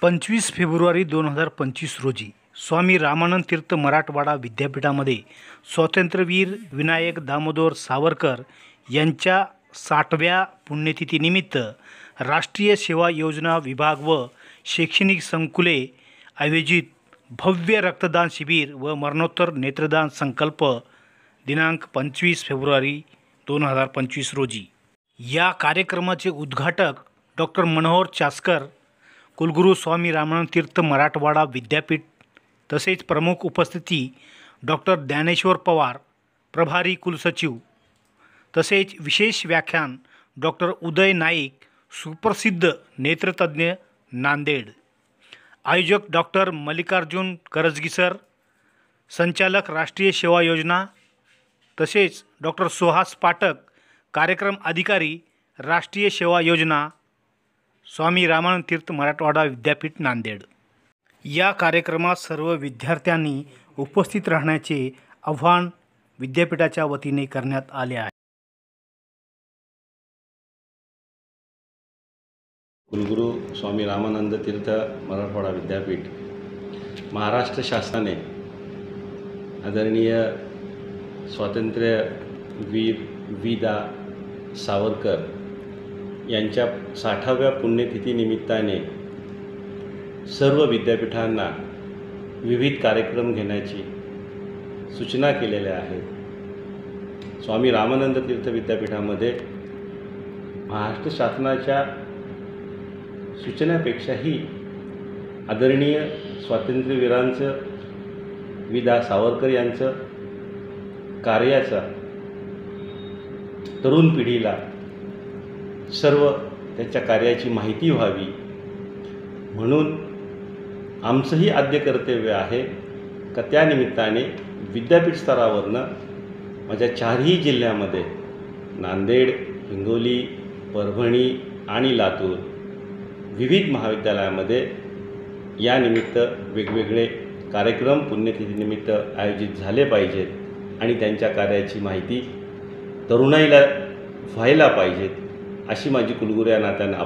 25 February 2025 रोजी स्वामी रामानंद तीर्थ मराठवाडा विद्यापीठामध्ये स्वातंत्र्यवीर विनायक दामोदर सावरकर यांच्या 60व्या पुण्यतिथीनिमित्त राष्ट्रीय सेवा योजना विभाग व शैक्षणिक संकुले आयोजित भव्य रक्तदान शिबिर व मरणोत्तर नेत्रदान संकल्प दिनांक 25 फेब्रुवारी 2025 रोजी। या कार्यक्रमाचे उद्घाटक डॉक्टर मनोहर चास्कर, कुलगुरू स्वामी रामानंद तीर्थ मराठवाडा विद्यापीठ, तसेच प्रमुख उपस्थिती डॉक्टर ज्ञानेश्वर पवार, प्रभारी कुलसचिव, तसेच विशेष व्याख्यान डॉक्टर उदय नाईक, सुप्रसिद्ध नेत्रतज्ञ, नांदेड। आयोजक डॉक्टर मल्लिकार्जुन करजगी सर, संचालक राष्ट्रीय सेवा योजना, तसेच डॉक्टर सुहास पाठक, कार्यक्रम अधिकारी, राष्ट्रीय सेवा योजना, स्वामी रामानंद तीर्थ मराठवाडा विद्यापीठ, नांदेड। या कार्यक्रमात सर्व विद्यार्थ्यांनी उपस्थित राहण्याचे आवाहन विद्यापीठाच्या वतीने करण्यात आले आहे। कुलगुरू स्वामी रामानंद तीर्थ मराठवाडा विद्यापीठ, महाराष्ट्र शासनाने आदरणीय स्वातंत्र्यवीर वि.दा. सावरकर यांच्या 60व्या पुण्यतिथीनिमित्ताने सर्व विद्यापीठांना विविध कार्यक्रम घेण्याची सूचना केलेल्या आहेत। स्वामी रामानंद तीर्थ विद्यापीठामध्ये महाराष्ट्र शासनाच्या सूचनेपेक्षाही आदरणीय स्वातंत्र्यवीरांचं वि.दा. सावरकर यांचं कार्याचा तरुण पिढीला सर्व त्याच्या कार्याची माहिती व्हावी म्हणून आमचंही आद्य कर्तव्य आहे का त्यानिमित्ताने विद्यापीठ स्तरावरनं माझ्या 4ही जिल्ह्यामध्ये नांदेड, हिंगोली, परभणी आणि लातूर विविध महाविद्यालयामध्ये यानिमित्त वेगवेगळे कार्यक्रम पुण्यतिथीनिमित्त आयोजित झाले पाहिजेत आणि त्यांच्या कार्याची माहिती तरुणाईला व्हायला पाहिजेत अशी माझी कुलगुरू या नात्याने